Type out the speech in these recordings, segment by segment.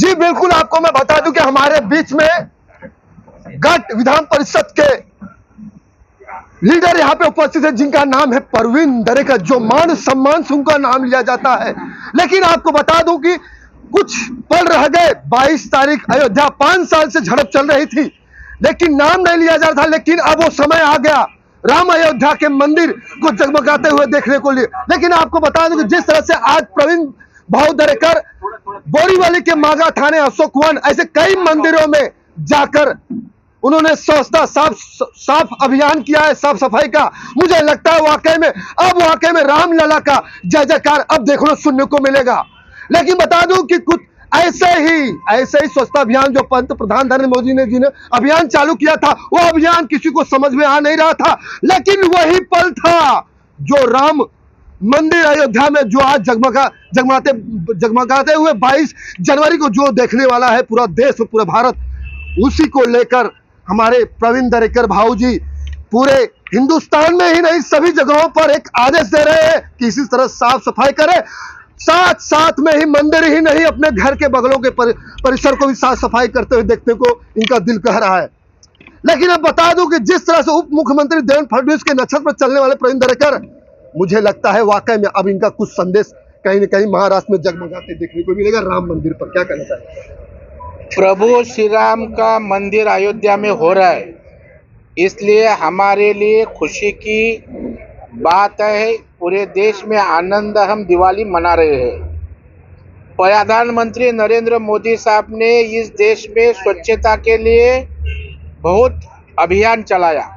जी बिल्कुल, आपको मैं बता दूं कि हमारे बीच में गट विधान परिषद के लीडर यहाँ पे उपस्थित है, जिनका नाम है परवीन दरेकर, जो मान सम्मान से उनका नाम लिया जाता है। लेकिन आपको बता दूं कि कुछ पल रह गए, 22 तारीख अयोध्या 5 साल से झड़प चल रही थी, लेकिन नाम नहीं लिया जा रहा था। लेकिन अब वो समय आ गया राम अयोध्या के मंदिर को जगमगाते हुए देखने को लिए। लेकिन आपको बता दूं कि जिस तरह से आज प्रवीण भाऊ दरेकर बोरीवली के मागा थाने, अशोक वन, ऐसे कई मंदिरों में जाकर उन्होंने स्वच्छता साफ अभियान किया है, साफ सफाई का। मुझे लगता है वाकई में रामलला का जय जयकार अब देखने सुनने को मिलेगा। लेकिन बता दूं कि कुछ ऐसे ही स्वच्छता अभियान जो पंत प्रधान नरेंद्र मोदी जी ने अभियान चालू किया था, वो अभियान किसी को समझ में आ नहीं रहा था। लेकिन वही पल था जो राम मंदिर अयोध्या में जो आज जगमगाते हुए 22 जनवरी को जो देखने वाला है पूरा देश और पूरा भारत, उसी को लेकर हमारे प्रवीण दरेकर भाऊ जी पूरे हिंदुस्तान में ही नहीं सभी जगहों पर एक आदेश दे रहे हैं कि इसी तरह साफ सफाई करें। साथ में ही मंदिर ही नहीं, अपने घर के बगलों के परिसर को भी साफ सफाई करते हुए देखने को इनका दिल कह रहा है। लेकिन अब बता दूं कि जिस तरह से उप मुख्यमंत्री देवेंद्र फडणवीस के नक्षत्र पर चलने वाले प्रवीण दरेकर, मुझे लगता है वाकई में अब इनका कुछ संदेश कहीं न कहीं महाराष्ट्र में जगमगाते देखने को मिलेगा राम मंदिर पर। क्या कहना चाहिए? प्रभु श्री राम का मंदिर अयोध्या में हो रहा है, इसलिए हमारे लिए खुशी की बात है। पूरे देश में आनंद, हम दिवाली मना रहे हैं। प्रधानमंत्री नरेंद्र मोदी साहब ने इस देश में स्वच्छता के लिए बहुत अभियान चलाया,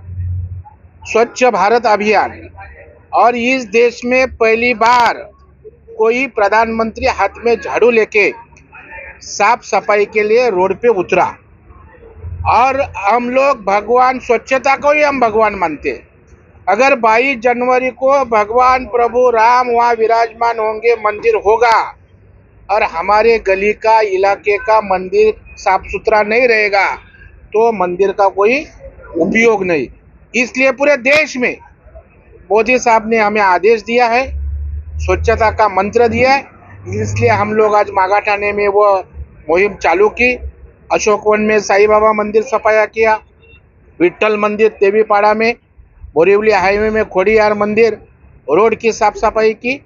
स्वच्छ भारत अभियान, और इस देश में पहली बार कोई प्रधानमंत्री हाथ में झाड़ू लेके साफ सफाई के लिए रोड पे उतरा। और हम लोग भगवान, स्वच्छता को ही हम भगवान मानते हैं। अगर 22 जनवरी को भगवान प्रभु राम वहाँ विराजमान होंगे, मंदिर होगा, और हमारे गली का, इलाके का मंदिर साफ सुथरा नहीं रहेगा, तो मंदिर का कोई उपयोग नहीं। इसलिए पूरे देश में मोदी साहब ने हमें आदेश दिया है, स्वच्छता का मंत्र दिया है। इसलिए हम लोग आज मागा थाने में वो मुहिम चालू की, अशोक वन में साईं बाबा मंदिर सफाया किया, विट्ठल मंदिर तेवीपाड़ा में, बोरीवली हाईवे में खोड़ियार मंदिर रोड की साफ सफाई की।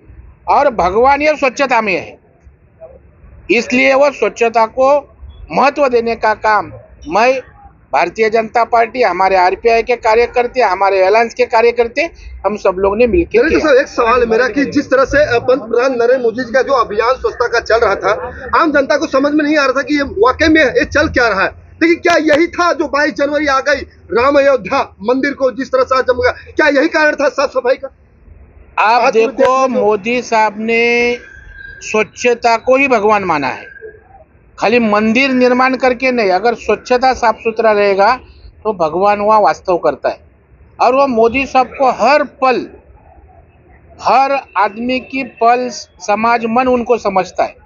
और भगवान ये स्वच्छता में है, इसलिए वो स्वच्छता को महत्व देने का काम मैं, भारतीय जनता पार्टी, हमारे आरपीआई के कार्यकर्ते, हमारे अलायंस के कार्यकर्ते, हम सब लोग ने मिलकर किया। सर, एक सवाल मेरा कि जिस तरह से पंतप्रधान नरेंद्र मोदी जी का जो अभियान स्वच्छता का चल रहा था, आम जनता को समझ में नहीं आ रहा था कि ये वाकई में ये चल क्या रहा है। लेकिन क्या यही था जो 22 जनवरी आ गई, राम अयोध्या मंदिर को जिस तरह से जमगा, क्या यही कारण था साफ सफाई का? आप देखो, मोदी साहब ने स्वच्छता को ही भगवान माना है, खाली मंदिर निर्माण करके नहीं। अगर स्वच्छता साफ सुथरा रहेगा तो भगवान वहाँ वास्तव करता है। और वो मोदी साहब को हर पल, हर आदमी की पल, समाज, मन उनको समझता है,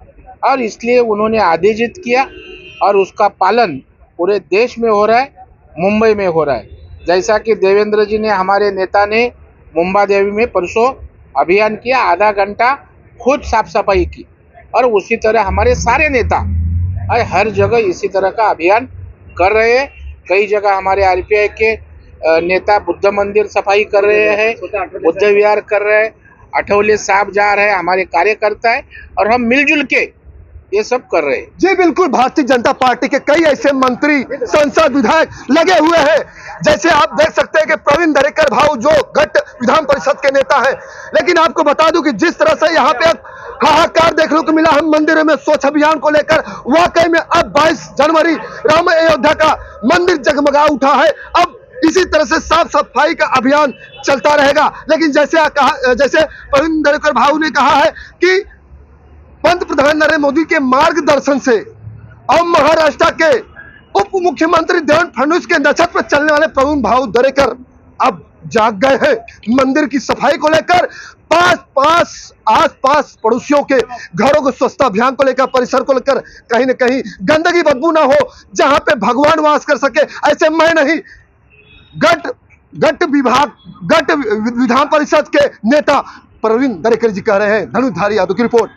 और इसलिए उन्होंने आदेशित किया, और उसका पालन पूरे देश में हो रहा है, मुंबई में हो रहा है। जैसा कि देवेंद्र जी ने, हमारे नेता ने मुंबा देवी में परसों अभियान किया, आधा घंटा खुद साफ सफाई की, और उसी तरह हमारे सारे नेता हर जगह इसी तरह का अभियान कर रहे हैं। कई जगह हमारे आरपीआई के नेता बुद्ध मंदिर सफाई कर रहे हैं, बुद्ध विहार कर रहे हैं, अठौले साहब जा रहे हैं, हमारे कार्यकर्ता है, और हम मिलजुल के ये सब कर रहे हैं। जी बिल्कुल, भारतीय जनता पार्टी के कई ऐसे मंत्री, सांसद, विधायक लगे हुए हैं। जैसे आप देख सकते हैं कि प्रवीण दरेकर भाऊ जो गट विधान परिषद के नेता है। लेकिन आपको बता दूं कि जिस तरह से यहाँ पे हाहाकार देखने को मिला हम मंदिरों में स्वच्छ अभियान को लेकर, वाकई में अब 22 जनवरी राम अयोध्या का मंदिर जगमगा उठा है। अब इसी तरह से साफ सफाई का अभियान चलता रहेगा। लेकिन जैसे प्रवीण दरेकर भाऊ ने कहा है कि पंतप्रधान नरेंद्र मोदी के मार्गदर्शन से और महाराष्ट्र के उप मुख्यमंत्री देवेंद्र फडणवीस के नक्षत्र पर चलने वाले प्रवीण भाऊ दरेकर अब जाग गए हैं मंदिर की सफाई को लेकर। आस-पास पड़ोसियों के घरों को स्वच्छता अभियान को लेकर, परिसर को लेकर कहीं न कहीं गंदगी बदबू ना हो, जहां पे भगवान वास कर सके। ऐसे मैं नहीं, गट विधान परिषद के नेता प्रवीण दरेकर जी कह रहे हैं। धनुधारी यादव की रिपोर्ट।